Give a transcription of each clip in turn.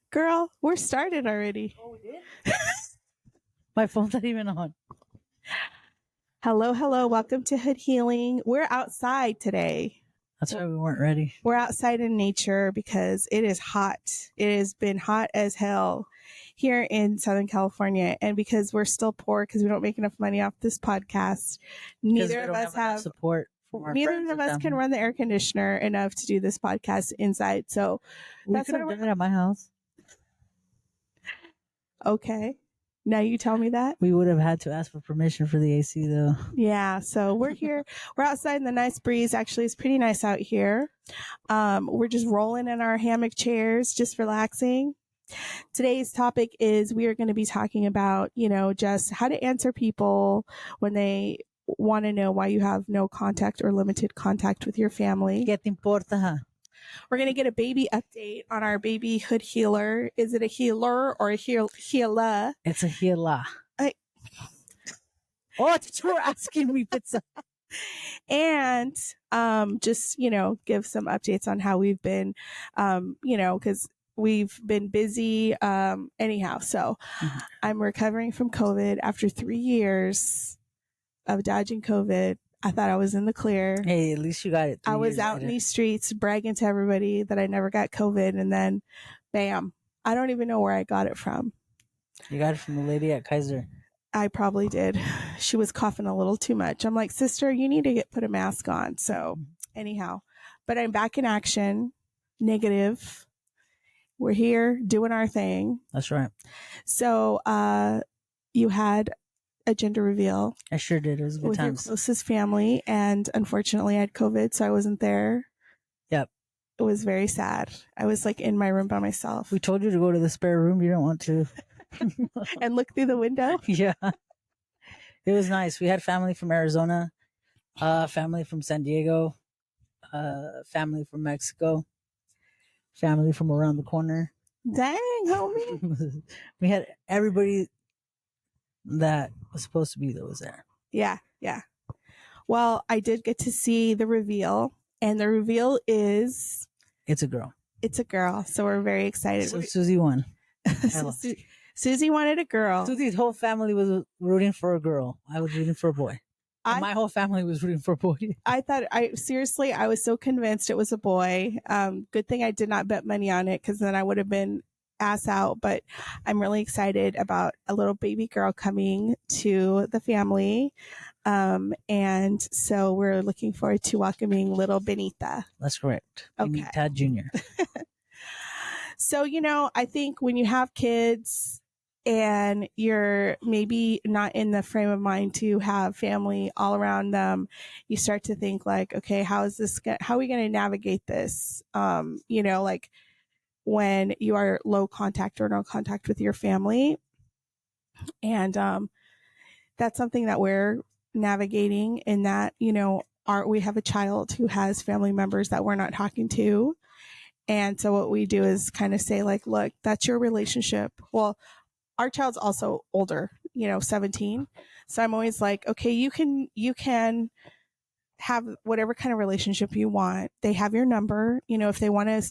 Girl, we're started already. Oh, we did? My phone's not even on. Hello. Welcome to Hood Healing. We're outside today. That's why we weren't ready. We're outside in nature because it is hot. It has been hot as hell here in Southern California. And because we're still poor because we don't make enough money off this podcast, neither of us have support. Neither of us can run the air conditioner enough to do this podcast inside. So we could have done it at my house. Okay. Now you tell me that. We would have had to ask for permission for the AC though. Yeah. So we're here. We're outside in the nice breeze. Actually, it's pretty nice out here. We're just rolling in our hammock chairs, just relaxing. Today's topic is we are going to be talking about, just how to answer people when they want to know why you have no contact or limited contact with your family. ¿Qué te importa, huh? We're going to get a baby update on our baby hood healer. Is it a healer or a healer? It's a healer. What you were asking me, pizza. And just, give some updates on how we've been, because we've been busy anyhow. So I'm recovering from COVID after 3 years of dodging COVID. I thought I was in the clear. Hey, at least you got it. I was out in these streets bragging to everybody that I never got COVID. And then, bam, I don't even know where I got it from. You got it from the lady at Kaiser. I probably did. She was coughing a little too much. I'm like, sister, you need to put a mask on. So anyhow, but I'm back in action. Negative. We're here doing our thing. That's right. So, you had a gender reveal. I sure did. It was a good time. With your closest family, and unfortunately I had COVID, so I wasn't there. Yep. It was very sad. I was like in my room by myself. We told you to go to the spare room. You didn't want to. And look through the window? Yeah. It was nice. We had family from Arizona, family from San Diego, family from Mexico, family from around the corner. Dang, homie. We had everybody that was supposed to be there was there. Yeah. Well, I did get to see the reveal, and the reveal is... It's a girl. It's a girl, so we're very excited. So Susie won. Susie wanted a girl. Susie's whole family was rooting for a girl. I was rooting for a boy. My whole family was rooting for a boy. I was so convinced it was a boy. Good thing I did not bet money on it, because then I would have been ass out. But I'm really excited about a little baby girl coming to the family. And so we're looking forward to welcoming little Benita. That's correct. Okay. Benita Jr. So, I think when you have kids and you're maybe not in the frame of mind to have family all around them, you start to think like, okay, how are we going to navigate this? Like when you are low contact or no contact with your family. And, that's something that we're navigating in that, we have a child who has family members that we're not talking to. And so what we do is kind of say like, look, that's your relationship. Well, our child's also older, 17. So I'm always like, okay, you can have whatever kind of relationship you want. They have your number. If they want to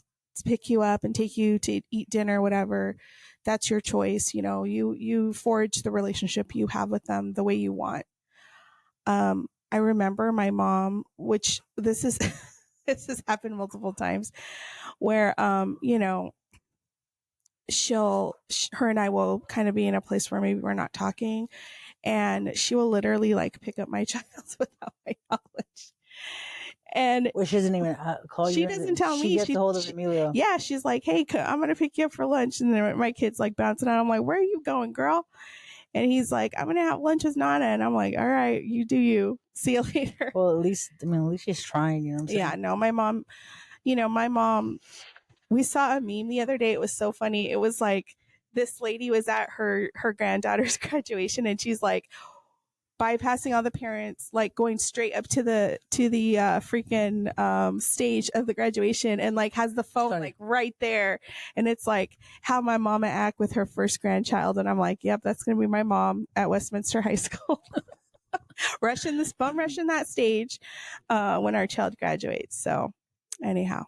pick you up and take you to eat dinner, whatever, that's your choice. You forge the relationship you have with them the way you want. I remember my mom, which this is, this has happened multiple times, where, her and I will kind of be in a place where maybe we're not talking, and she will literally like pick up my child without my knowledge. And which isn't even call she you. doesn't tell me. She gets a hold of Emilio. Yeah, she's like, "Hey, I'm gonna pick you up for lunch," and then my kid's like bouncing out. I'm like, "Where are you going, girl?" And he's like, "I'm gonna have lunch with Nana," and I'm like, "All right, you do you. See you later." Well, at least she's trying. You know what I'm saying? Yeah. No, my mom. We saw a meme the other day. It was so funny. It was like this lady was at her granddaughter's graduation, and she's like bypassing all the parents, like going straight up to the freaking stage of the graduation, and like has the phone like right there, and it's like how my mama act with her first grandchild, and I'm like, yep, that's gonna be my mom at Westminster High School. rushing that stage when our child graduates. So anyhow,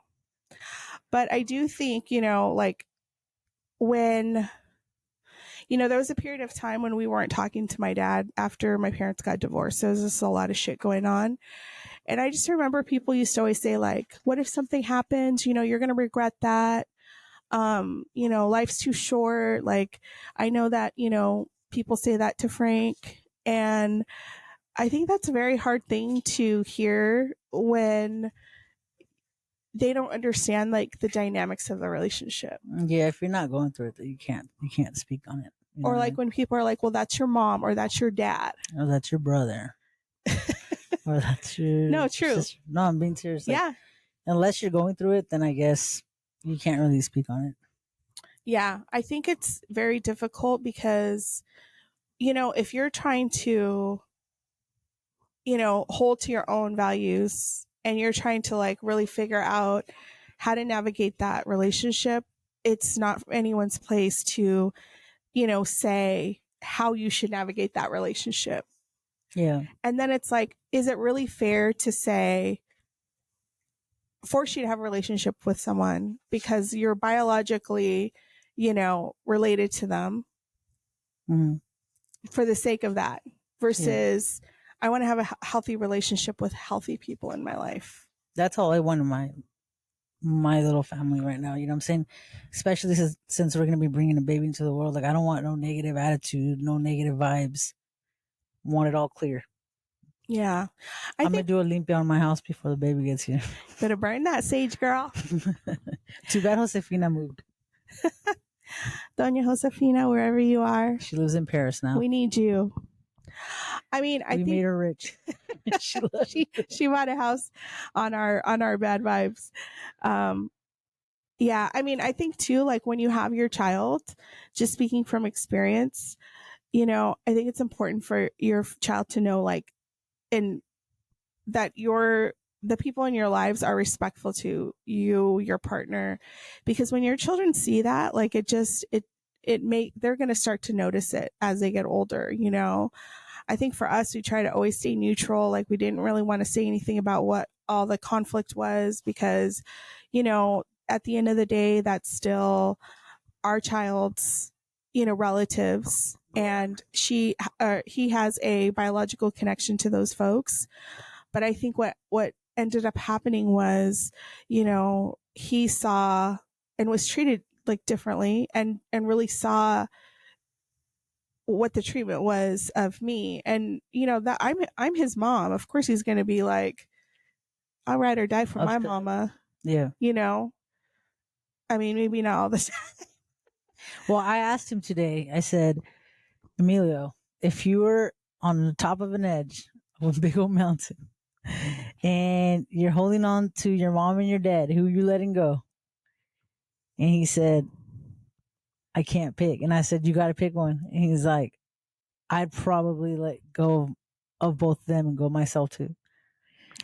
But I do think, like when, there was a period of time when we weren't talking to my dad after my parents got divorced. So there was just a lot of shit going on. And I just remember people used to always say, like, what if something happens? You're going to regret that. Life's too short. Like, I know that, people say that to Frank. And I think that's a very hard thing to hear when they don't understand like the dynamics of the relationship. Yeah, if you're not going through it, you can't speak on it. Or like when people are like, well, that's your mom or that's your dad. Or that's your brother. Or that's your No, true. sister. No, I'm being serious. Like, yeah. Unless you're going through it, then I guess you can't really speak on it. Yeah, I think it's very difficult because, if you're trying to, hold to your own values and you're trying to like really figure out how to navigate that relationship, it's not anyone's place to, say how you should navigate that relationship. Yeah. And then it's like, is it really fair to say, force you to have a relationship with someone because you're biologically, related to them for the sake of that versus I want to have a healthy relationship with healthy people in my life. That's all I want in my little family right now. You know what I'm saying? Especially since we're going to be bringing a baby into the world. Like, I don't want no negative attitude, no negative vibes. I want it all clear. Yeah. I'm going to do a limpia on my house before the baby gets here. Better burn that sage, girl. Too bad Josefina moved. Doña Josefina, wherever you are. She lives in Paris now. We need you. I mean, I think we made her rich. she bought a house on our bad vibes. Yeah, I mean, I think too, like when you have your child, just speaking from experience, I think it's important for your child to know, like, and that the people in your lives are respectful to you, your partner, because when your children see that, like they're going to start to notice it as they get older. I think for us, we try to always stay neutral. Like we didn't really want to say anything about what all the conflict was because, at the end of the day, that's still our child's, relatives. And he has a biological connection to those folks. But I think what ended up happening was, he saw and was treated like differently and really saw what the treatment was of me. And, that I'm his mom. Of course he's going to be like, I'll ride or die for my mama. Yeah. I mean, maybe not all the time. Well, I asked him today, I said, Emilio, if you were on the top of an edge of a big old mountain and you're holding on to your mom and your dad, who are you letting go? And he said, I can't pick. And I said, you got to pick one. And he's like, I'd probably let go of both of them and go myself too.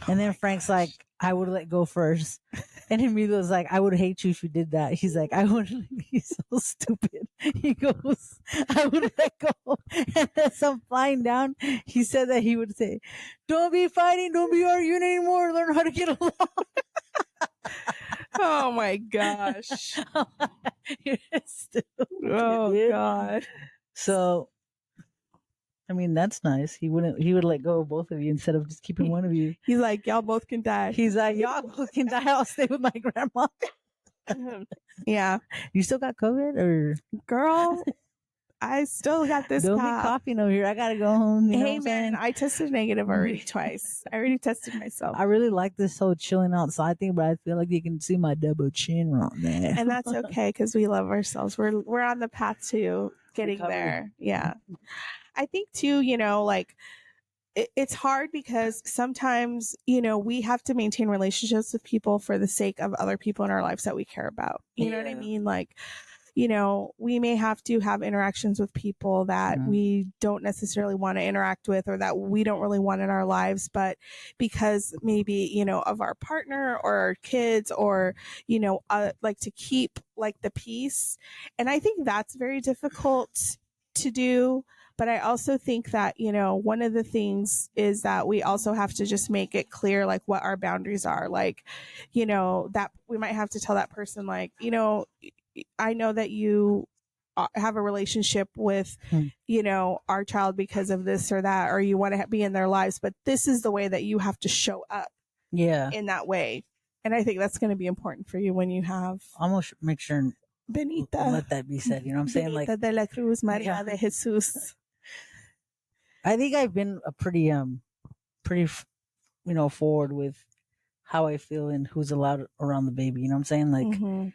And then Frank's like, I would let go first. And Emilio's like, I would hate you if you did that. He's like, I wouldn't. He's so stupid. He goes, I would let go. And as I'm flying down, he said that he would say, don't be fighting. Don't be arguing anymore. Learn how to get along. Oh my gosh. You're stupid. Oh God. So, I mean, that's nice. He would let go of both of you instead of just keeping one of you. He's like, y'all both can die. He's like, y'all both can die. I'll stay with my grandma. Yeah. You still got COVID or? Girl, I still got this Don't cough. be coughing over here. I got to go home. Hey man, I tested negative already twice. I already tested myself. I really like this whole chilling outside thing, but I feel like you can see my double chin right there. And that's okay because we love ourselves. We're on the path to getting there. Yeah. I think too, like it's hard because sometimes, we have to maintain relationships with people for the sake of other people in our lives that we care about. You know what I mean? Like, we may have to have interactions with people that we don't necessarily want to interact with or that we don't really want in our lives, but because maybe, of our partner or our kids or, like to keep like the peace. And I think that's very difficult to do. But I also think that, one of the things is that we also have to just make it clear, like, what our boundaries are. Like, that we might have to tell that person, like, I know that you have a relationship with, Hmm. our child because of this or that, or you want to be in their lives, but this is the way that you have to show up Yeah. in that way. And I think that's going to be important for you when you have Almost make sure and Benita. let that be said. You know what I'm saying? Like, Benita de la Cruz, Maria yeah. de Jesus. I think I've been a pretty, forward with how I feel and who's allowed around the baby. You know what I'm saying? Like, Mhm.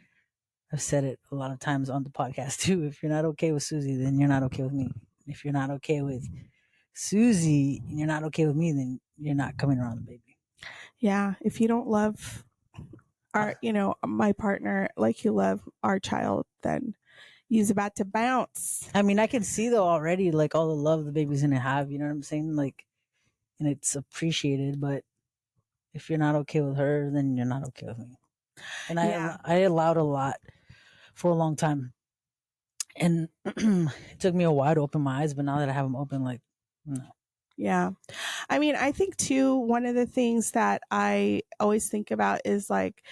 I've said it a lot of times on the podcast too. If you're not okay with Susie, then you're not okay with me. If you're not okay with Susie and you're not okay with me, then you're not coming around the baby. Yeah, if you don't love our, my partner like you love our child, then he's about to bounce. I mean, I can see though already, like, all the love the baby's gonna have. You know what I'm saying? Like, and it's appreciated. But if you're not okay with her, then you're not okay with me. And Yeah. I allowed a lot for a long time, and it took me a while to open my eyes. But now that I have them open, like, no. Yeah. I mean, I think too, one of the things that I always think about is like,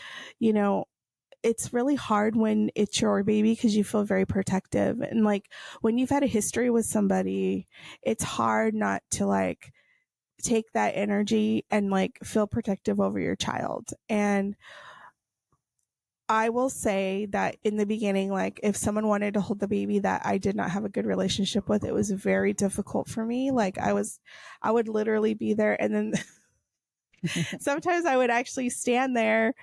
it's really hard when it's your baby because you feel very protective. And like when you've had a history with somebody, it's hard not to like take that energy and like feel protective over your child. And I will say that in the beginning, like if someone wanted to hold the baby that I did not have a good relationship with, it was very difficult for me. Like I would literally be there, and then sometimes I would actually stand there.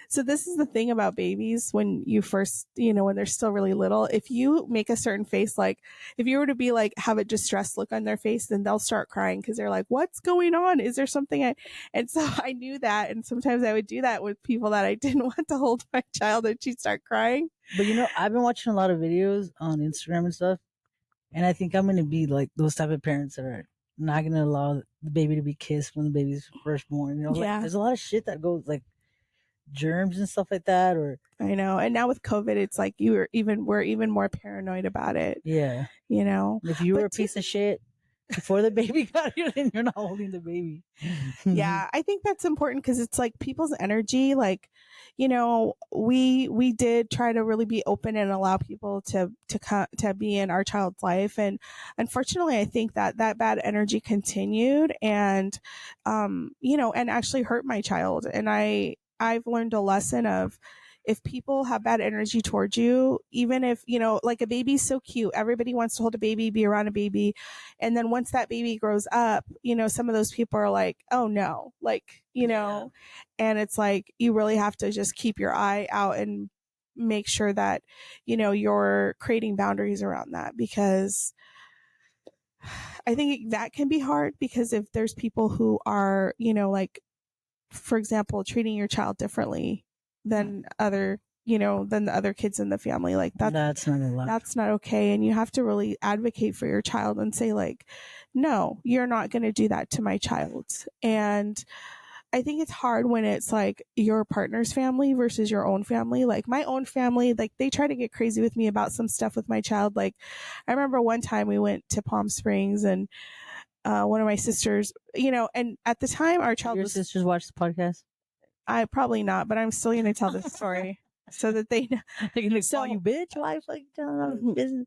So this is the thing about babies when you first, when they're still really little, if you make a certain face, like if you were to be like, have a distressed look on their face, then they'll start crying because they're like, what's going on? Is there something? And so I knew that. And sometimes I would do that with people that I didn't want to hold my child and she'd start crying. But I've been watching a lot of videos on Instagram and stuff, and I think I'm gonna be like those type of parents that are not gonna allow the baby to be kissed when the baby's first born. Like Yeah. there's a lot of shit that goes, like germs and stuff like that, or I know. And now with COVID, it's like we're even more paranoid about it. yeah. If you were a piece of shit before the baby got here, then you're not holding the baby. Yeah, I think that's important because it's like people's energy. Like, we did try to really be open and allow people to be in our child's life, and unfortunately, I think that bad energy continued, and and actually hurt my child. And I've learned a lesson of, if people have bad energy towards you, even if, like a baby's so cute, everybody wants to hold a baby, be around a baby. And then once that baby grows up, some of those people are like, oh no, like, and it's like, you really have to just keep your eye out and make sure that, you're creating boundaries around that, because I think that can be hard, because if there's people who are, like, for example, treating your child differently than than the other kids in the family, like that's not allowed. That's not okay. And you have to really advocate for your child and say, like, no, you're not going to do that to my child. And I think it's hard when it's like your partner's family versus your own family. Like my own family, like they try to get crazy with me about some stuff with my child. Like I remember one time we went to Palm Springs, and one of my sisters, and at the time our child Your sisters watch the podcast? I probably not, but I'm still going to tell this story so that they know. They're gonna call you bitch. Why fucking telling business?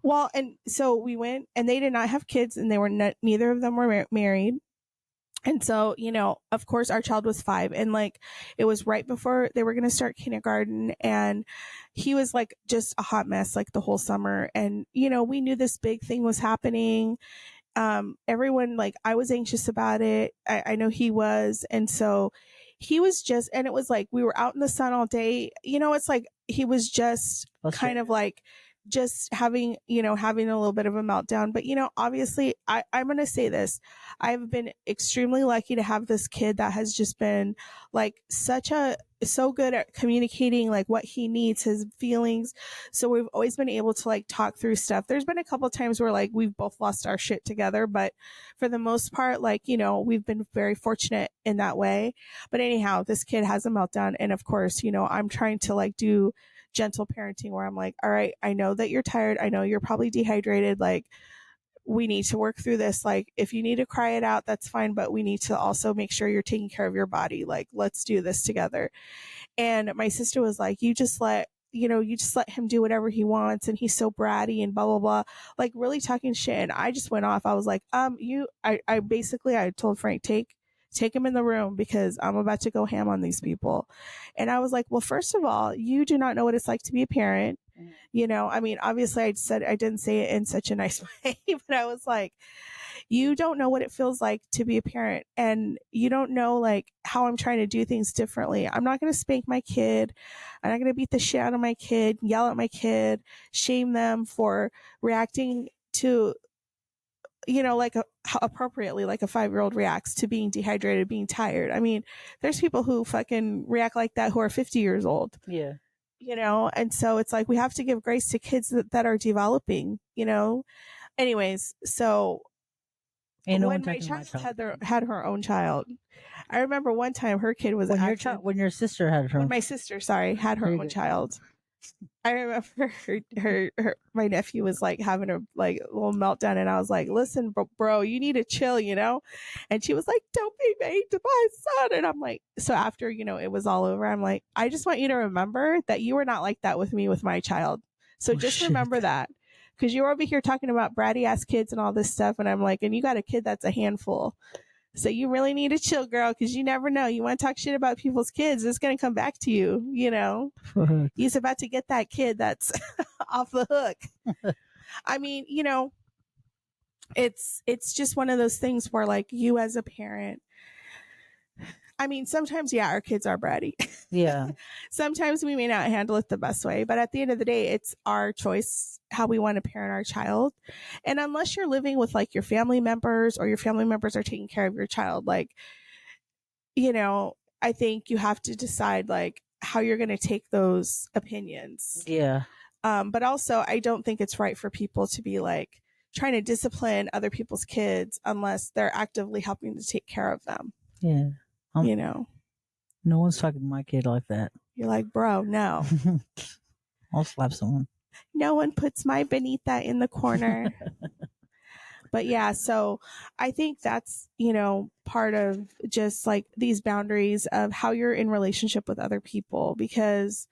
Well, and so we went, and they did not have kids, and they were neither of them were married. And so, of course, our child was 5, and like it was right before they were going to start kindergarten, and he was like just a hot mess like the whole summer. And we knew this big thing was happening. Everyone, like, I was anxious about it. I know he was. And so he was just, and it was like we were out in the sun all day. It's like he was just kind of like just having a little bit of a meltdown. But obviously, I'm going to say this, I've been extremely lucky to have this kid that has just been like such a so good at communicating like what he needs, his feelings. So we've always been able to like talk through stuff. There's been a couple of times where like we've both lost our shit together, but for the most part, like, you know, we've been very fortunate in that way. But anyhow, this kid has a meltdown. And of course, you know, I'm trying to like do gentle parenting where I'm like, all right, I know that you're tired. I know you're probably dehydrated. Like, we need to work through this. Like, if you need to cry it out, that's fine, but we need to also make sure you're taking care of your body. Like, let's do this together. And my sister was like, you just let him do whatever he wants, and he's so bratty and blah blah blah, like really talking shit. And I just went off. I was like, I basically I told Frank, take him in the room because I'm about to go ham on these people. And I was like, well, first of all, you do not know what it's like to be a parent. You know, I mean, obviously I didn't say it in such a nice way, but I was like, you don't know what it feels like to be a parent, and you don't know like how I'm trying to do things differently. I'm not going to spank my kid. I'm not going to beat the shit out of my kid, yell at my kid, shame them for reacting to, you know, like appropriately, like a 5-year-old reacts to being dehydrated, being tired. I mean, there's people who fucking react like that who are 50 years old. Yeah. You know, and so it's like we have to give grace to kids that are developing, you know. Anyways, so Ain't no one when my touching my child child. had her own child, I remember one time her kid was acting. When your sister had her When own. my sister, sorry, had her Very own good. child, I remember my nephew was like having a like little meltdown, and I was like, "Listen, bro, you need to chill," you know. And she was like, "Don't be mean to my son." And I'm like, so after, you know, it was all over, I'm like, I just want you to remember that you were not like that with me with my child. So Oh, just shit. remember that, because you're over here talking about bratty ass kids and all this stuff, and I'm like, and you got a kid that's a handful. So you really need to chill, girl, because you never know. You want to talk shit about people's kids, it's going to come back to you, you know. He's about to get that kid that's off the hook. I mean, you know, it's just one of those things where like you as a parent, I mean, sometimes, yeah, our kids are bratty. Yeah. Sometimes we may not handle it the best way, but at the end of the day, it's our choice how we want to parent our child. And unless you're living with like your family members, or your family members are taking care of your child, like, you know, I think you have to decide like how you're going to take those opinions. Yeah. But also, I don't think it's right for people to be like trying to discipline other people's kids unless they're actively helping to take care of them. Yeah. You know, No one's talking to my kid like that. you're like, bro, no. I'll slap someone. No one puts my Benita in the corner. But yeah, so I think that's, you know, part of just like these boundaries of how you're in relationship with other people. Because,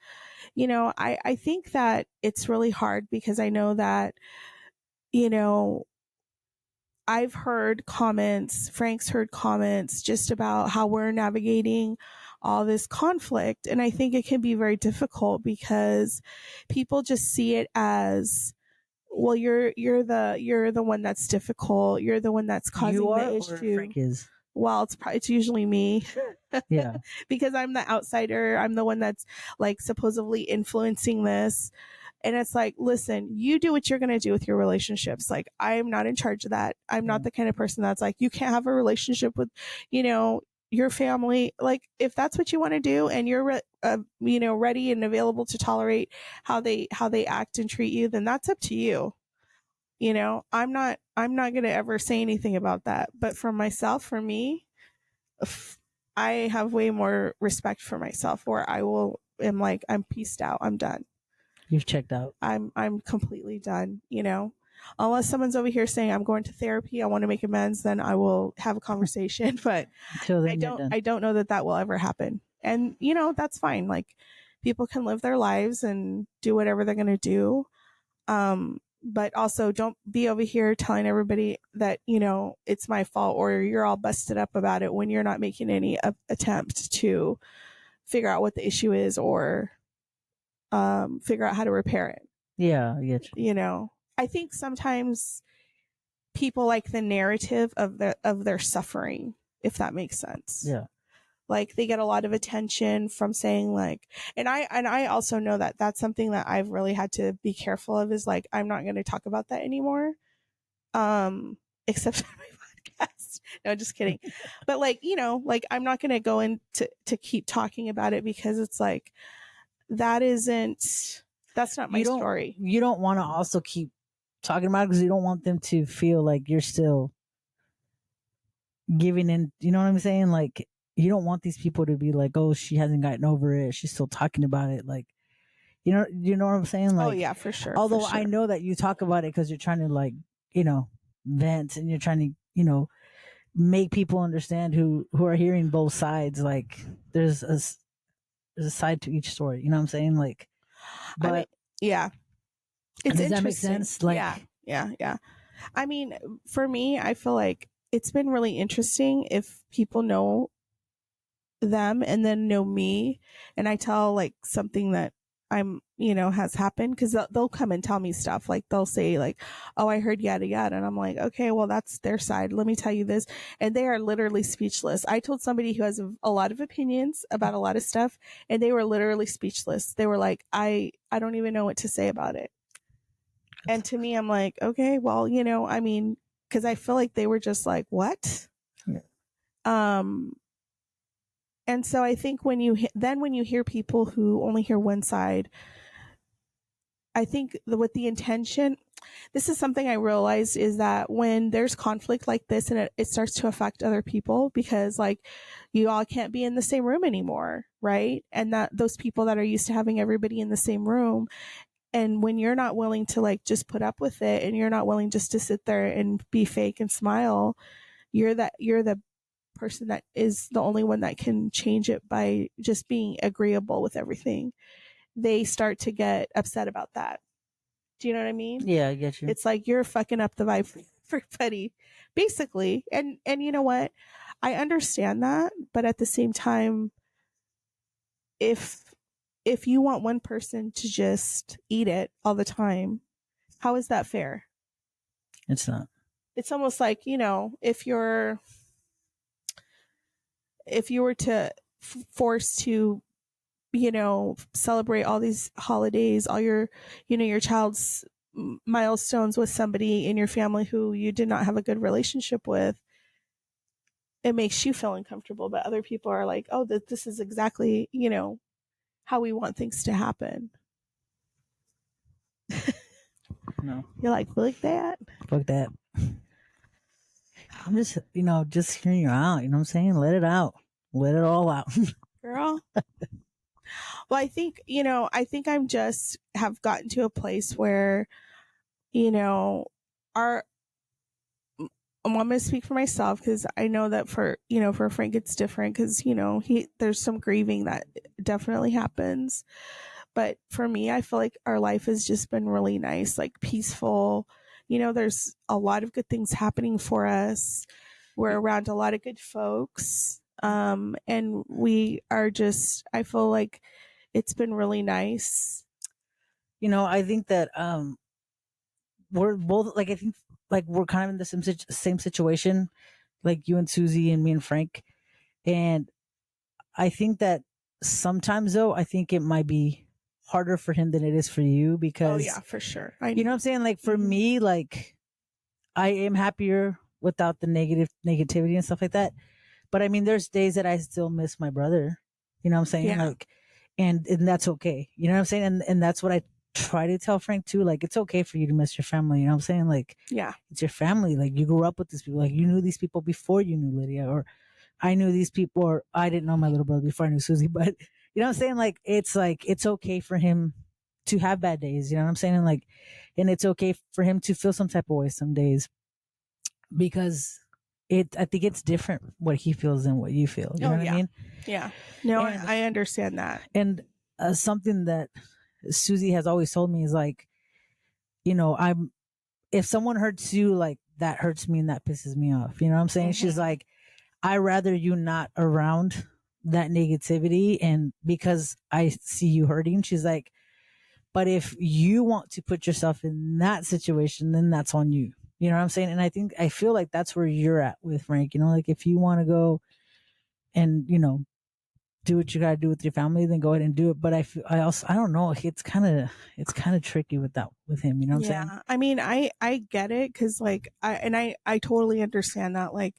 you know, I think that it's really hard because I know that, you know, I've heard comments, Frank's heard comments just about how we're navigating all this conflict. And I think it can be very difficult because people just see it as, well, you're the one that's difficult. You're the one that's causing You are, the or issue. Frank is? Well, it's usually me. Yeah. Because I'm the outsider. I'm the one that's like supposedly influencing this. And it's like, listen, you do what you're going to do with your relationships. Like, I'm not in charge of that. I'm not the kind of person that's like, you can't have a relationship with, you know, your family. Like, if that's what you want to do and you're, you know, ready and available to tolerate how they act and treat you, then that's up to you. You know, I'm not going to ever say anything about that. But for myself, for me, I have way more respect for myself where am like, I'm pieced out. I'm done. You've checked out. I'm completely done, you know. Unless someone's over here saying I'm going to therapy, I want to make amends, then I will have a conversation. But Until then, I don't know that will ever happen. And you know, that's fine. Like, people can live their lives and do whatever they're going to do. But also don't be over here telling everybody that, you know, it's my fault or you're all busted up about it when you're not making any attempt to figure out what the issue is or figure out how to repair it. Yeah, I get you. You know, I think sometimes people like the narrative of their suffering, if that makes sense. Yeah. Like, they get a lot of attention from saying like, and I also know that that's something that I've really had to be careful of, is like, I'm not going to talk about that anymore. Except on my podcast. podcast. No, just kidding. But like, like I'm not going to go into to keep talking about it because it's like that isn't that's not my story. You don't want to also keep talking about it because you don't want them to feel like you're still giving in. You know what I'm saying? Like you don't want these people to be like, oh, she hasn't gotten over it. She's still talking about it. Like, you know what I'm saying? Oh Like, yeah, for sure. although for sure. I know that you talk about it because you're trying to like, vent and you're trying to, make people understand who are hearing both sides. Like there's a side to each story. You know what I'm saying? Like, but I mean, yeah, it's does that make interesting. sense? Like, Yeah. I mean, for me, I feel like it's been really interesting if people know them and then know me, and I tell like something that I'm, has happened because they'll come and tell me stuff. Like they'll say like, "Oh, I heard yada yada," and I'm like, "Okay, well that's their side. Let me tell you this," and they are literally speechless. I told somebody who has a lot of opinions about a lot of stuff, and they were literally speechless. They were like, "I don't even know what to say about it." And to me, I'm like, okay, well, I mean, because I feel like they were just like, what? Yeah. And so I think when you hear people who only hear one side, I think with the intention, this is something I realized is that when there's conflict like this and it starts to affect other people because like you all can't be in the same room anymore, right? And that those people that are used to having everybody in the same room, and when you're not willing to like just put up with it and you're not willing just to sit there and be fake and smile, you're the person that is the only one that can change it by just being agreeable with everything. They start to get upset about that. Do you know what I mean? Yeah, I get you. It's like you're fucking up the vibe for everybody, basically. And you know what? I understand that, but at the same time, if you want one person to just eat it all the time, how is that fair? It's not. It's almost like, if you were to force to, celebrate all these holidays, all your, your child's milestones with somebody in your family who you did not have a good relationship with, it makes you feel uncomfortable, but other people are like, oh, this is exactly, how we want things to happen. No. You're like that? Fuck that. I'm just, just hearing you out. You know what I'm saying? Let it out. Let it all out. Girl. Well, I think I'm just have gotten to a place where, our, I'm going to speak for myself because I know that for Frank, it's different because, there's some grieving that definitely happens. But for me, I feel like our life has just been really nice, like peaceful. There's a lot of good things happening for us. We're around a lot of good folks. And we are just, I feel like it's been really nice. I think that we're both like I think like we're kind of in the same situation, like you and Susie and me and Frank. And I think that sometimes though, I think it might be harder for him than it is for you because Oh yeah, for sure. You know what I'm saying? Like for me, like I am happier without the negativity and stuff like that. But I mean, there's days that I still miss my brother. You know what I'm saying? Yeah. Like, and that's okay. You know what I'm saying? And that's what I try to tell Frank too. Like, it's okay for you to miss your family. You know what I'm saying? Like, Yeah. it's your family. Like, you grew up with these people. Like, you knew these people before you knew Lydia, or I knew these people, or I didn't know my little brother before I knew Susie. But you know what I'm saying? Like, it's okay for him to have bad days. You know what I'm saying? And it's okay for him to feel some type of way some days because I think it's different what he feels than what you feel. You know what I mean? Yeah. No, I understand that. And something that Susie has always told me is like, if someone hurts you, like that hurts me and that pisses me off. You know what I'm saying? She's like, I rather you not around that negativity, and because I see you hurting, she's like, but if you want to put yourself in that situation, then that's on you. You know what I'm saying? And I feel like that's where you're at with Frank. Like if you want to go and, do what you gotta do with your family, then go ahead and do it. But I don't know. It's kind of tricky with him. You know what I'm saying? Yeah. I mean, I get it because like I totally understand that. Like,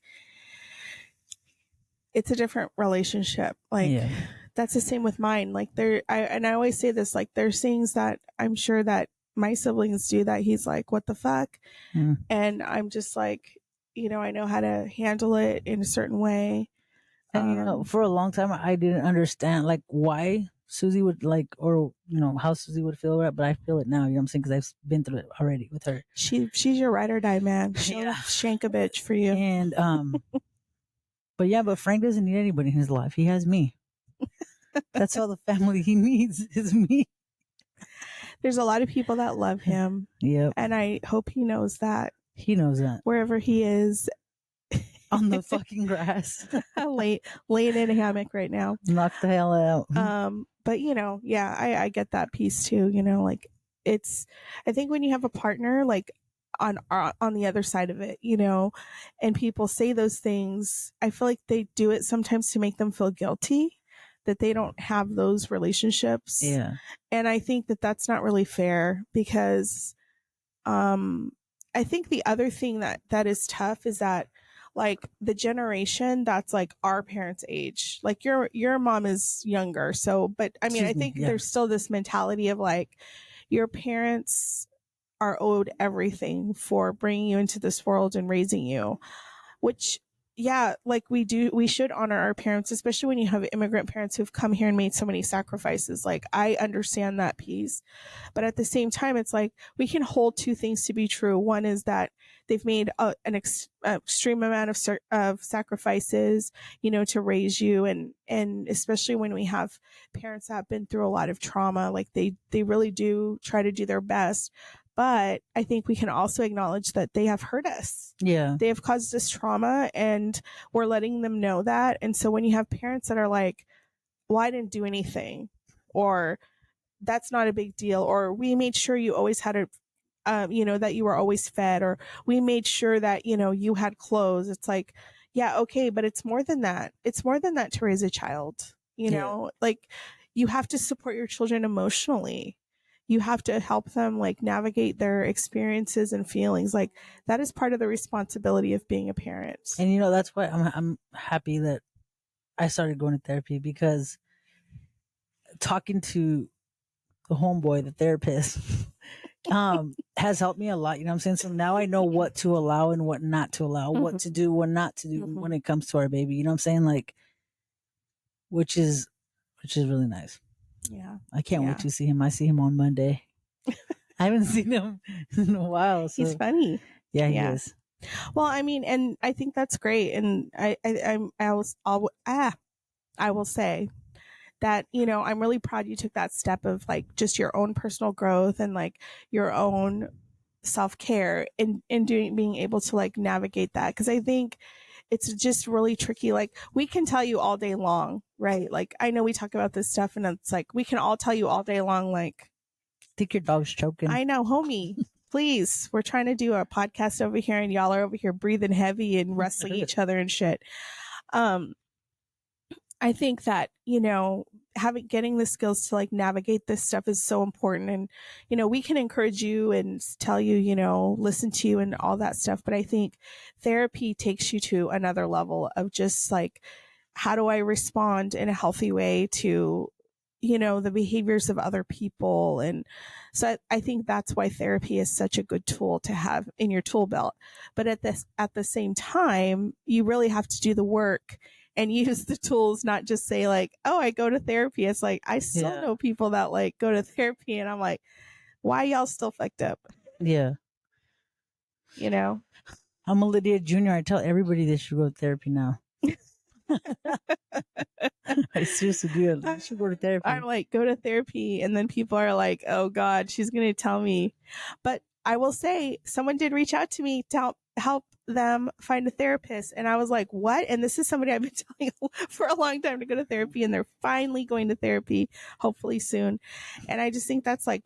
it's a different relationship. Like, Yeah. that's the same with mine. Like, I always say this, like, there's things that I'm sure that my siblings do that he's like, what the fuck? Mm. And I'm just like, I know how to handle it in a certain way. And for a long time, I didn't understand like why Susie would like, or how Susie would feel it, but I feel it now. You know what I'm saying? Because I've been through it already with her. She's your ride or die, man. She'll Yeah. shank a bitch for you. And but Frank doesn't need anybody in his life. He has me. That's all the family he needs is me. There's a lot of people that love him. Yep. And I hope he knows that. He knows that. Wherever he is. On the fucking grass. laying in a hammock right now. Knock the hell out. But yeah, I get that piece too. Like, I think when you have a partner, like on the other side of it, and people say those things, I feel like they do it sometimes to make them feel guilty that they don't have those relationships. Yeah. And I think that that's not really fair because, I think the other thing that is tough is that, like, the generation that's like our parents' age, like your mom is younger. So, but I mean, I think there's still this mentality of like, your parents are owed everything for bringing you into this world and raising you, which, yeah, like we should honor our parents, especially when you have immigrant parents who've come here and made so many sacrifices. Like, I understand that piece. But at the same time, it's like we can hold two things to be true. One is that they've made an extreme amount of sacrifices, to raise you. And especially when we have parents that have been through a lot of trauma, like they really do try to do their best. But I think we can also acknowledge that they have hurt us. Yeah. They have caused us trauma, and we're letting them know that. And so when you have parents that are like, well, I didn't do anything, or that's not a big deal, or we made sure you always had that you were always fed, or we made sure that, you had clothes. It's like, yeah, okay, but it's more than that. It's more than that to raise a child, like, you have to support your children emotionally. You have to help them like navigate their experiences and feelings. Like, that is part of the responsibility of being a parent. And that's why I'm happy that I started going to therapy, because talking to the homeboy, the therapist, has helped me a lot. You know what I'm saying? So now I know what to allow and what not to allow, Mm-hmm. what to do, what not to do when it comes to our baby. You know what I'm saying? Like, which is really nice. Yeah. I can't wait to see him. I see him on Monday. I haven't seen him in a while. So. He's funny. Yeah, he is. Well, I mean, and I think that's great. And I will say that, I'm really proud you took that step of like just your own personal growth and like your own self-care in being able to like navigate that. Cause I think it's just really tricky. Like, we can tell you all day long, right? Like, I know we talk about this stuff and it's like, we can all tell you all day long, like, I think your dog's choking. I know, homie. Please, we're trying to do a podcast over here and y'all are over here breathing heavy and wrestling each other and shit. I think that, getting the skills to like navigate this stuff is so important. And, we can encourage you and tell you, listen to you and all that stuff. But I think therapy takes you to another level of just like, how do I respond in a healthy way to, the behaviors of other people? And so I think that's why therapy is such a good tool to have in your tool belt. But at the same time, you really have to do the work and use the tools, not just say like, oh, I go to therapy. It's like, I still know people that like go to therapy and I'm like, why y'all still fucked up? Yeah. I'm a Lydia Jr. I tell everybody they should go to therapy now. I seriously do. I should go to therapy. I'm like, go to therapy. And then people are like, oh God, she's going to tell me. But I will say, someone did reach out to me to help them find a therapist. And I was like, what? And this is somebody I've been telling for a long time to go to therapy. And they're finally going to therapy, hopefully soon. And I just think that's like,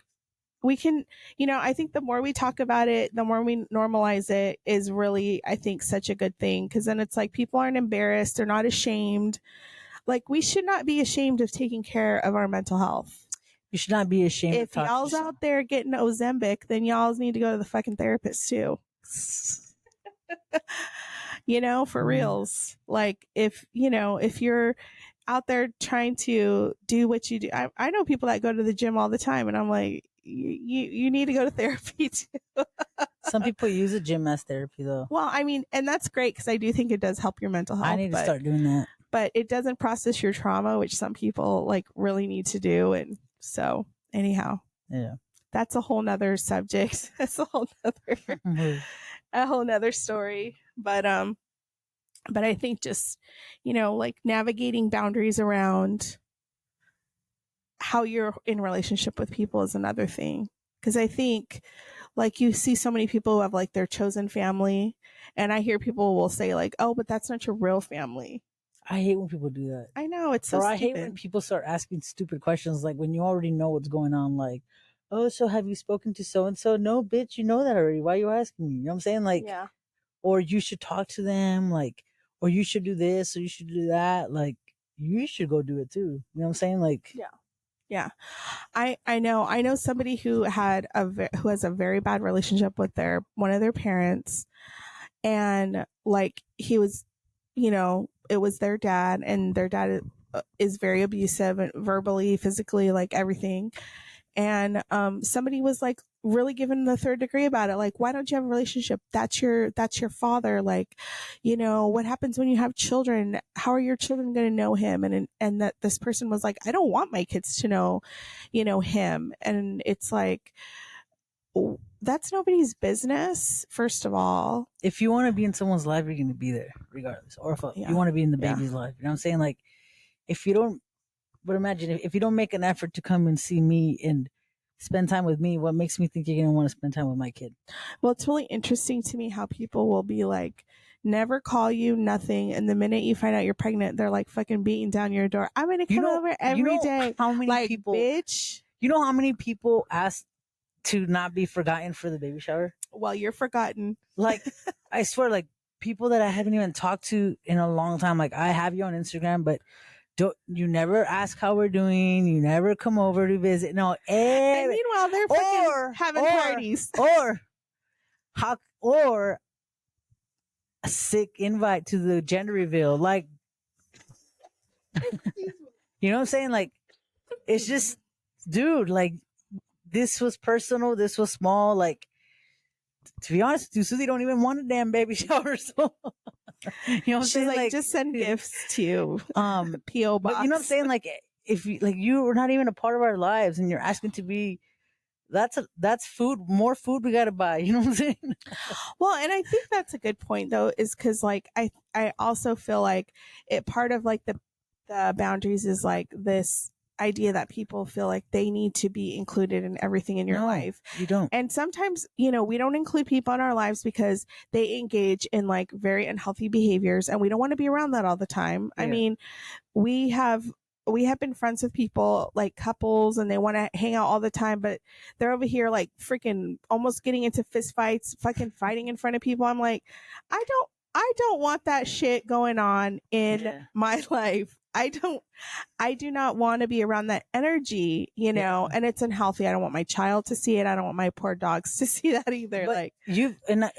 we can, I think the more we talk about it, the more we normalize it is really, I think, such a good thing. Cause then it's like people aren't embarrassed. They're not ashamed. Like, we should not be ashamed of taking care of our mental health. You should not be ashamed If to talk to y'all's yourself. out there getting Ozempic, then y'all's need to go to the fucking therapist too. You know, for reals. Like, if you're out there trying to do what you do, I know people that go to the gym all the time, and I'm like, you need to go to therapy too. Some people use the gym as therapy, though. Well, I mean, and that's great, because I do think it does help your mental health. I need to start doing that. But it doesn't process your trauma, which some people like really need to do. And so, anyhow, Yeah, that's a whole nother subject. That's a whole nother story. But I think just, like navigating boundaries around how you're in relationship with people is another thing. Because I think, like, you see so many people who have like their chosen family, and I hear people will say like, "Oh, but that's not your real family." I hate when people do that. I know, it's so Or stupid. I hate when people start asking stupid questions, like when you already know what's going on. Like, oh, so have you spoken to so and so? No, bitch, you know that already. Why are you asking me? You know what I'm saying? Like, Yeah. or you should talk to them, like, or you should do this, or you should do that. Like, you should go do it too. You know what I'm saying? Like, Yeah. I know somebody who has a very bad relationship with one of their parents, and like he was, it was their dad, and their dad is very abusive, and verbally, physically, like everything. And somebody was like really giving the third degree about it, like, why don't you have a relationship? That's your father. Like, what happens when you have children? How are your children going to know him? And that this person was like, I don't want my kids to know him. And it's like, that's nobody's business, first of all. if you want to be in someone's life, you're going to be there regardless. Or if you want to be in the baby's life, you know what I'm saying? Like, if you don't, but imagine if you don't make an effort to come and see me and spend time with me, what makes me think you're going to want to spend time with my kid? Well, it's really interesting to me how people will be like, never call you, nothing. And the minute you find out you're pregnant, they're like fucking beating down your door. I'm going to come over every day. How many like, people, bitch? You know how many people ask to not be forgotten for the baby shower? Well, you're forgotten. Like, I swear, like, people that I haven't even talked to in a long time, like, I have you on Instagram, but you never ask how we're doing. You never come over to visit. No, and meanwhile they're fucking having parties. Or a sick invite to the gender reveal. Like, you know what I'm saying? Like, it's just, dude, like, this was personal. This was small. Like, to be honest with you, Susie don't even want a damn baby shower. So, you know what I'm saying? Like, just send gifts to P.O. box. But you know what I'm saying? Like, if you were not even a part of our lives and you're asking to be, that's food, more food we got to buy. You know what I'm saying? Well, and I think that's a good point though, is because like, I also feel like part of like the boundaries is like this idea that people feel like they need to be included in everything in your life. You don't. And sometimes, we don't include people in our lives because they engage in like very unhealthy behaviors, and we don't want to be around that all the time. Yeah. I mean, we have been friends with people, like couples, and they want to hang out all the time, but they're over here like freaking almost getting into fist fights, fucking fighting in front of people. I'm like, I don't want that shit going on in my life. I do not want to be around that energy, and it's unhealthy. I don't want my child to see it. I don't want my poor dogs to see that either. But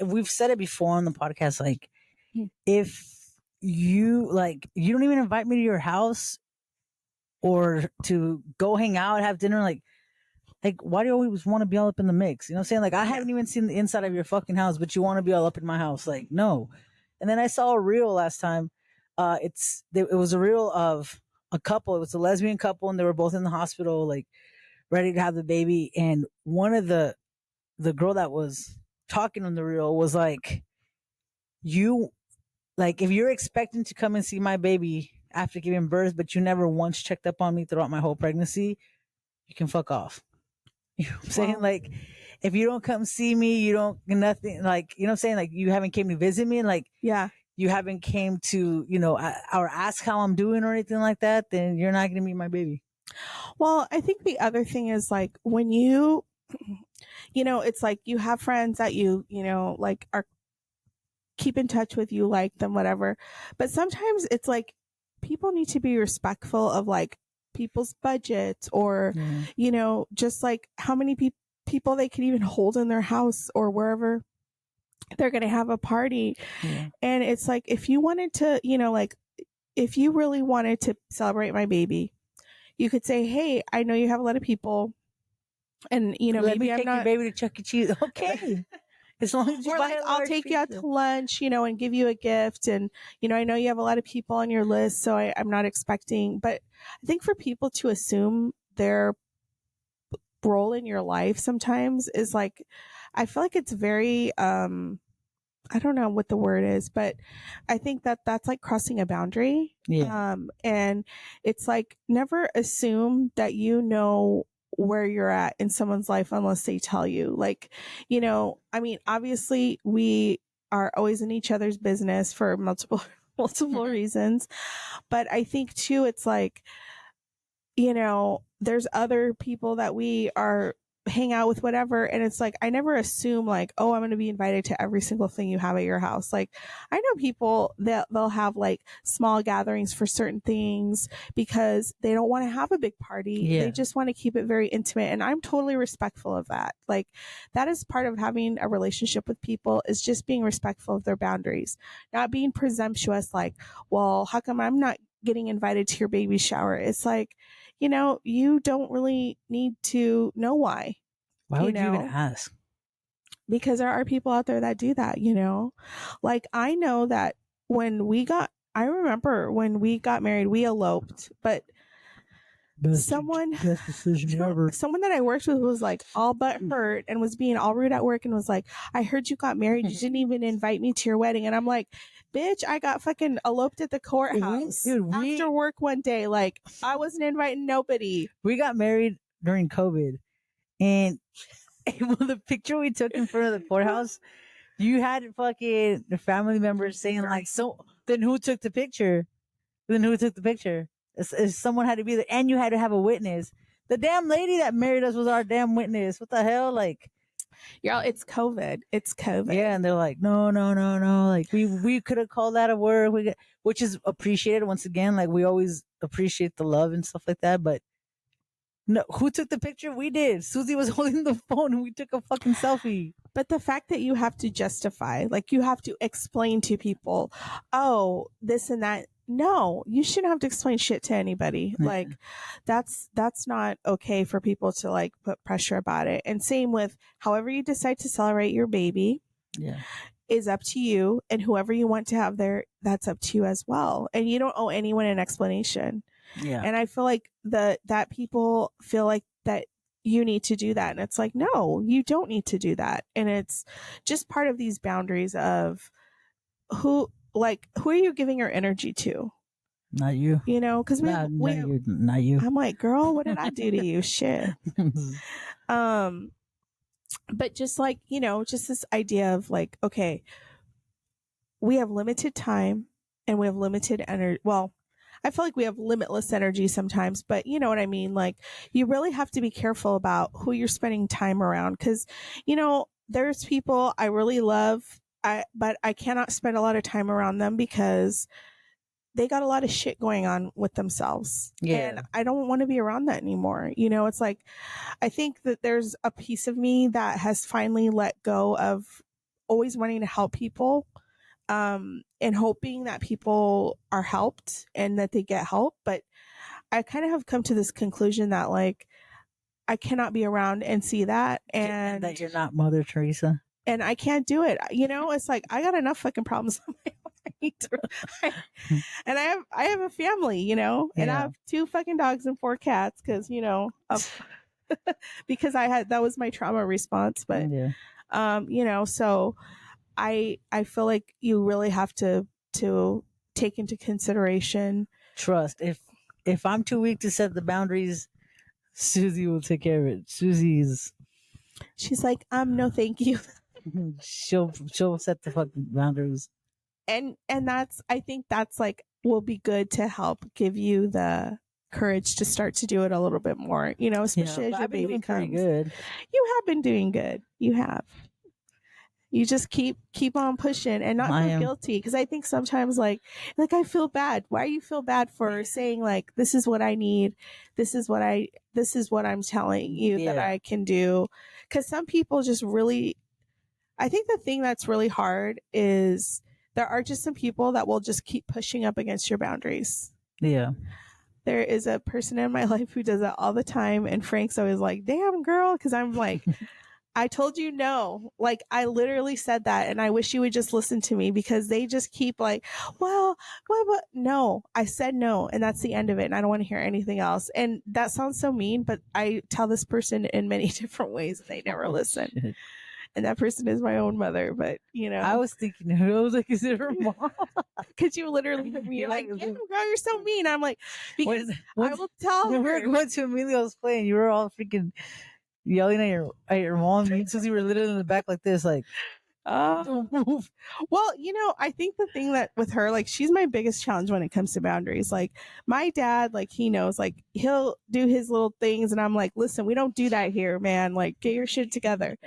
we've said it before on the podcast, like, if you don't even invite me to your house or to go hang out, have dinner, like why do you always want to be all up in the mix? You know what I'm saying? Like, I haven't even seen the inside of your fucking house, but you want to be all up in my house. Like, no. And then I saw a reel last time. It was a reel of a couple. It was a lesbian couple, and they were both in the hospital, like ready to have the baby. And one of the girl that was talking on the reel was like, if you're expecting to come and see my baby after giving birth, but you never once checked up on me throughout my whole pregnancy, you can fuck off. You know what I'm saying? Like, if you don't come see me, you don't nothing. Like, you know what I'm saying? Like, you haven't came to visit me, and like, you haven't came to, or ask how I'm doing or anything like that, then you're not going to meet my baby. Well, I think the other thing is like, when it's like you have friends that like are keep in touch with, you like them, whatever. But sometimes it's like, people need to be respectful of like people's budgets, or Yeah. just like how many people they can even hold in their house or wherever they're going to have a party. Yeah. And it's like, if you wanted to, like, if you really wanted to celebrate my baby, you could say, hey, I know you have a lot of people, and Let maybe me I'm take your not, baby to Chuck E. Cheese. Okay. As long as you or buy like a I'll large take you out pizza. to lunch, and give you a gift. And I know you have a lot of people on your list, so I'm not expecting. But I think for people to assume their role in your life sometimes is like, I feel like it's very I don't know what the word is, but I think that that's like crossing a boundary. Yeah. And it's like, never assume that where you're at in someone's life unless they tell you. Like, I mean, obviously we are always in each other's business for multiple multiple reasons, but I think too it's like, there's other people that we are hang out with, whatever. And it's like, I never assume like, oh, I'm going to be invited to every single thing you have at your house. Like, I know people that they'll have like small gatherings for certain things because they don't want to have a big party. Yeah. They just want to keep it very intimate. And I'm totally respectful of that. Like, that is part of having a relationship with people, is just being respectful of their boundaries, not being presumptuous. Like, well, how come I'm not getting invited to your baby shower? It's like, you don't really need to know why, Why would you even ask? because there are people out there that do that, Like, I know that I remember when we got married, we eloped, but Best decision ever. someone that I worked with was like all but hurt and was being all rude at work and was like, I heard you got married. You didn't even invite me to your wedding. And I'm like, bitch, I got fucking eloped at the courthouse after work one day. Like, I wasn't inviting nobody. We got married during COVID, and well, the picture we took in front of the courthouse, you had fucking the family members saying like, so then who took the picture? Then who took the picture? Someone had to be there, and you had to have a witness. The damn lady that married us was our damn witness. What the hell? Like, Y'all, it's COVID. It's COVID. yeah, and they're like, no. Like, we could have called that a word. Which is appreciated once again. Like, we always appreciate the love and stuff like that. But no, who took the picture? We did. Susie was holding the phone, and we took a fucking selfie. But the fact that you have to justify, like, you have to explain to people, oh, this and that. No, you shouldn't have to explain shit to anybody. Like, that's not okay for people to like put pressure about it. And same with however you decide to celebrate your baby. Yeah. Is up to you, and whoever you want to have there, that's up to you as well. And you don't owe anyone an explanation. Yeah. And I feel like that people feel like that you need to do that. And it's like, no, you don't need to do that. And it's just part of these boundaries of who are you giving your energy to? Not you. Because not you. I'm like, girl, what did I do to you? Shit. But just like, just this idea of like, okay, we have limited time and we have limited energy. Well, I feel like we have limitless energy sometimes, but you know what I mean? Like, you really have to be careful about who you're spending time around. Cause, there's people I really love, but I cannot spend a lot of time around them because they got a lot of shit going on with themselves. Yeah. And I don't want to be around that anymore. It's like, I think that there's a piece of me that has finally let go of always wanting to help people, and hoping that people are helped and that they get help. But I kind of have come to this conclusion that like, I cannot be around and see that. And that you're not Mother Teresa. And I can't do it. It's like, I got enough fucking problems on my own. And I have a family, and I have 2 fucking dogs and 4 cats because, because that was my trauma response. But, so I feel like you really have to take into consideration trust. If I'm too weak to set the boundaries, Susie will take care of it. She's like, no, thank you. she'll set the fucking boundaries. And I think that's like will be good to help give you the courage to start to do it a little bit more, especially as your baby comes. Good. You have been doing good. You have. You just keep on pushing and not I feel am. guilty, because I think sometimes like I feel bad. Why you feel bad for saying like, this is what I need, this is what I'm telling you that Yeah. I can do? Because some people just really, I think the thing that's really hard is there are just some people that will just keep pushing up against your boundaries. Yeah. There is a person in my life who does that all the time, and Frank's always like, damn girl, because I'm like, I told you no. Like, I literally said that, and I wish you would just listen to me, because they just keep like, well, what? No, I said no, and that's the end of it, and I don't want to hear anything else. And that sounds so mean, but I tell this person in many different ways, and they never listen. Shit. And that person is my own mother, but I was thinking, I was like, is it her mom? because you literally hit me, you're like, yeah, girl, you're so mean. I'm like, because I will tell when we her. were going to Emilio's play and you were all freaking yelling at your mom, and Susie were literally in the back like this, like, don't move. Well, I think the thing that with her, like, she's my biggest challenge when it comes to boundaries. Like, my dad, like, he knows, like, he'll do his little things, and I'm like, listen, we don't do that here, man. Like, get your shit together.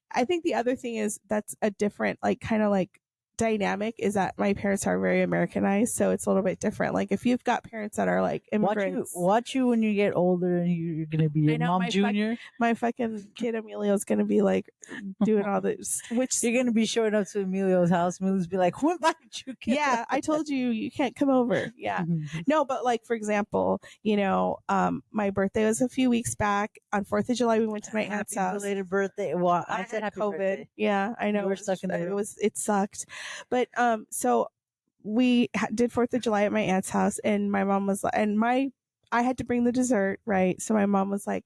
I think the other thing is that's a different, like, kind of like dynamic, is that my parents are very Americanized, so it's a little bit different. Like, if you've got parents that are like immigrants, Watch you when you get older and you're gonna be your mom junior. My fucking kid Emilio is gonna be like doing all this, which You're gonna be showing up to Emilio's house. Emilio's be like, "Who invited you?" Yeah, I told you can't come over. Yeah, no, but like, for example, my birthday was a few weeks back. On 4th of July, we went to my aunt's house. Belated birthday. Well, I I said had happy COVID. birthday. Yeah, I know. You were stuck in there. It sucked, but so we did 4th of July at my aunt's house, and my mom was like, I had to bring the dessert, right? So my mom was like,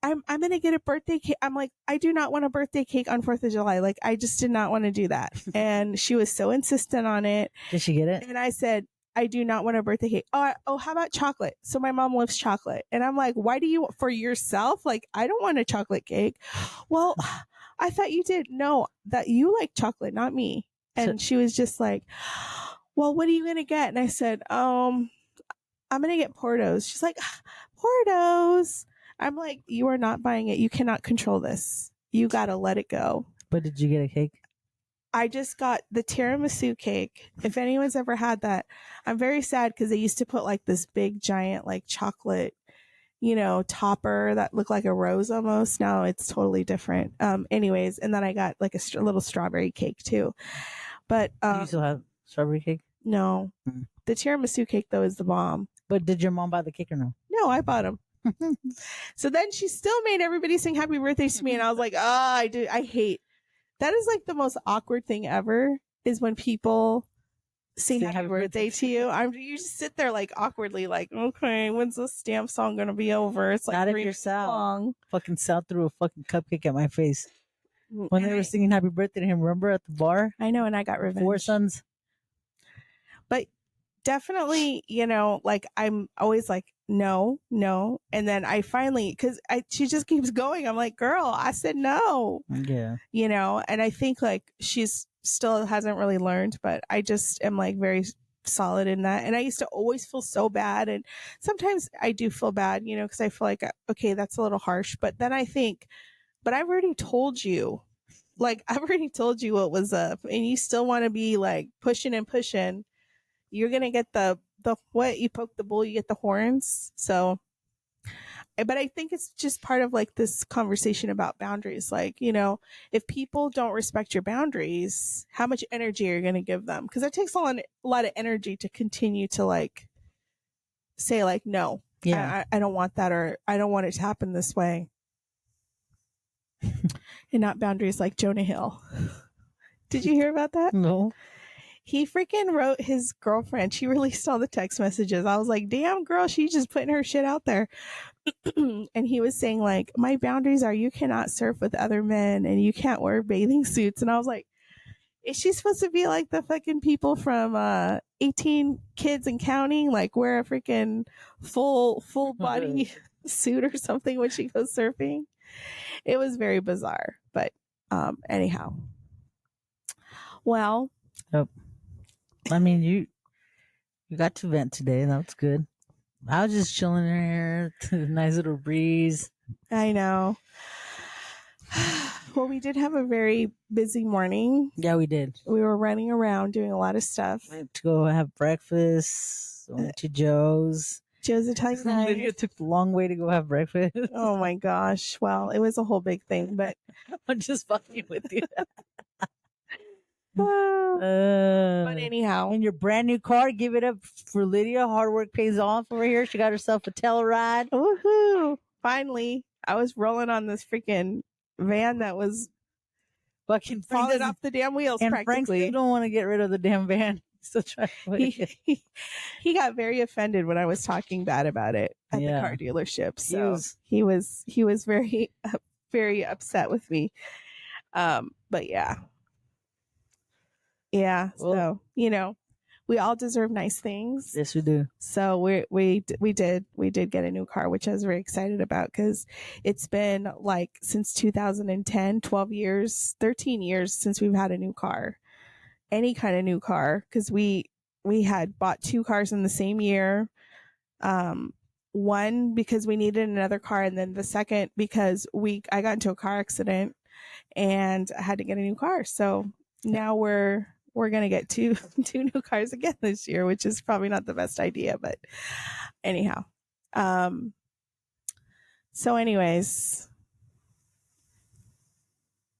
I'm gonna get a birthday cake. I'm like, I do not want a birthday cake on 4th of July. Like, I just did not want to do that. And she was so insistent on it. Did she get it? And I said, I do not want a birthday cake. Oh, how about chocolate? So my mom loves chocolate. And I'm like, why do you, for yourself? Like, I don't want a chocolate cake. Well, I thought you did. No, that you like chocolate, not me. And she was just like, well, what are you going to get? And I said, I'm going to get Portos. She's like, Portos. I'm like, you are not buying it. You cannot control this. You got to let it go. But did you get a cake? I just got the tiramisu cake. If anyone's ever had that, I'm very sad because they used to put like this big giant like chocolate, topper that looked like a rose almost. Now it's totally different. Anyways, and then I got like a little strawberry cake too. But Do you still have strawberry cake? No, the tiramisu cake though is the bomb. But did your mom buy the cake or no? No, I bought them. So then she still made everybody sing happy birthday to me, and I was like, I hate. That is like the most awkward thing ever, is when people sing happy birthday to you. You just sit there like awkwardly, like, okay, when's this damn song gonna be over? It's like Not if you're Sal. Fucking Sal threw a fucking cupcake at my face when they were singing happy birthday to him. Remember at the bar? I know, and I got revenge. 4 Sons. But definitely, like, I'm always like, no. And then I finally, because she just keeps going. I'm like, girl, I said no. Yeah. And I think like she's still hasn't really learned, but I just am like very solid in that. And I used to always feel so bad. And sometimes I do feel bad, because I feel like, okay, that's a little harsh. But then I think, but I've already told you. Like, I've already told you what was up, and you still want to be like pushing and pushing. You're going to get the what? You poke the bull, you get the horns. So, but I think it's just part of like this conversation about boundaries. Like, if people don't respect your boundaries, how much energy are you going to give them? Because it takes a lot of energy to continue to like say like, no, yeah, I don't want that, or I don't want it to happen this way. And not boundaries like Jonah Hill. Did you hear about that? No. He freaking wrote his girlfriend. She released all the text messages. I was like, damn, girl, she's just putting her shit out there. And he was saying, like, my boundaries are you cannot surf with other men and you can't wear bathing suits. And I was like, is she supposed to be like the fucking people from 18 Kids and Counting? Like, wear a freaking full body suit or something when she goes surfing? It was very bizarre. But anyhow. Well. Yep. I mean, you got to vent today. That was good. I was just chilling here, nice little breeze. I know. Well, we did have a very busy morning. Yeah, we did. We were running around doing a lot of stuff. Went to go have breakfast. Went to Joe's. Joe's Italian Lydia Night. took the long way to go have breakfast. Oh my gosh. Well, it was a whole big thing, but I'm just fucking with you. but anyhow. In your brand new car, give it up for Lydia. Hard work pays off over here. She got herself a Telluride. Woohoo. Finally, I was rolling on this freaking van that was Fucking falling off the damn wheels and Frank practically. still don't want to get rid of the damn van. Still trying to he got very offended when I was talking bad about it at the car dealership. So he was very very upset with me. But yeah. Yeah. Well, so, we all deserve nice things. Yes, we do. So we did get a new car, which I was very excited about because it's been like since 2010, 12 years, 13 years since we've had a new car, any kind of new car. Because we had bought 2 cars in the same year. One because we needed another car, and then the second because I got into a car accident and I had to get a new car. So now we're gonna get two new cars again this year, which is probably not the best idea, but anyhow. So anyways,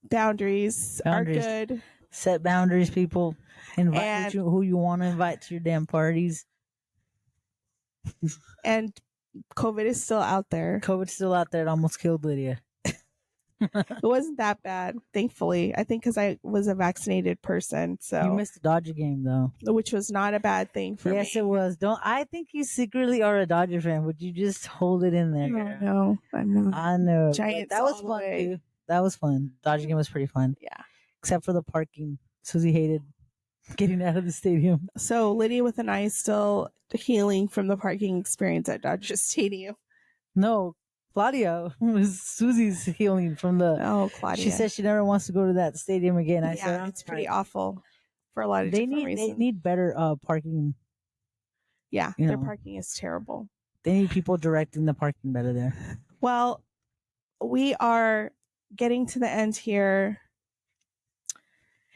boundaries are good. Set boundaries, people. Invite who you want to invite to your damn parties. And COVID is still out there. COVID's still out there. It almost killed Lydia. It wasn't that bad, thankfully. I think because I was a vaccinated person. So you missed the Dodger game, though, which was not a bad thing for me. Yes, it was. I think you secretly are a Dodger fan. Would you just hold it in there? No, I'm not. I know. Giants. That was fun, too. That was fun. Dodger game was pretty fun. Yeah. Except for the parking. Susie hated getting out of the stadium. So Lydia with an eye is still healing from the parking experience at Dodger Stadium. No. Claudia was Susie's healing from the. Oh, Claudia. She says she never wants to go to that stadium again. I said it's pretty awful for a lot of different reasons. They need better parking. Yeah, their parking is terrible. They need people directing the parking better there. Well, we are getting to the end here.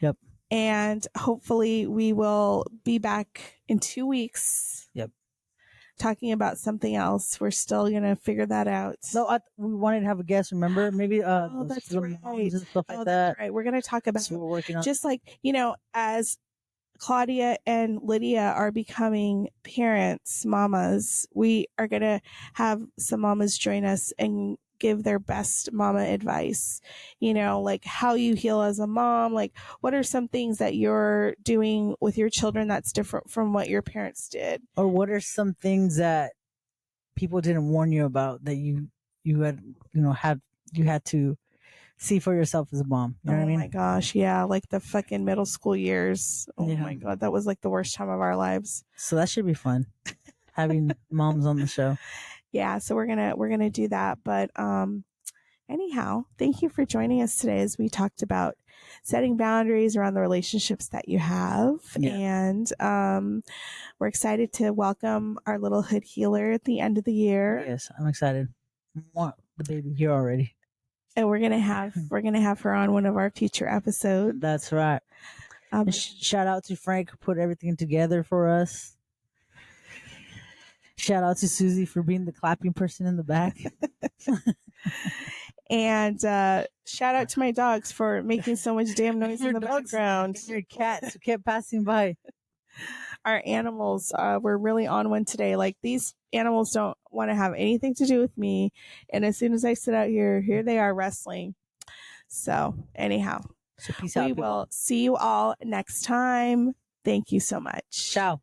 Yep. And hopefully we will be back in 2 weeks. Yep. Talking about something else. We're still gonna figure that out. No, we wanted to have a guest. Remember, maybe that's right. And stuff like that. That's right. We're gonna talk about. So we're working on just like as Claudia and Lydia are becoming parents, mamas. We are gonna have some mamas join us and give their best mama advice. Like how you heal as a mom. Like what are some things that you're doing with your children that's different from what your parents did? Or what are some things that people didn't warn you about that you had to see for yourself as a mom? You know what I mean? Oh my gosh, yeah, like the fucking middle school years. Oh my god, that was like the worst time of our lives. So that should be fun, having moms on the show. Yeah, so we're gonna do that. But anyhow, thank you for joining us today as we talked about setting boundaries around the relationships that you have. Yeah. And we're excited to welcome our little hood healer at the end of the year. Yes, I'm excited. I want the baby here already. And we're gonna have her on one of our future episodes. That's right. Shout out to Frank who put everything together for us. Shout out to Susie for being the clapping person in the back. And shout out to my dogs for making so much damn noise in the background. Your cats who kept passing by. Our animals, we're really on one today. Like these animals don't want to have anything to do with me. And as soon as I sit out here they are wrestling. So anyhow, peace out. We will see you all next time. Thank you so much. Ciao.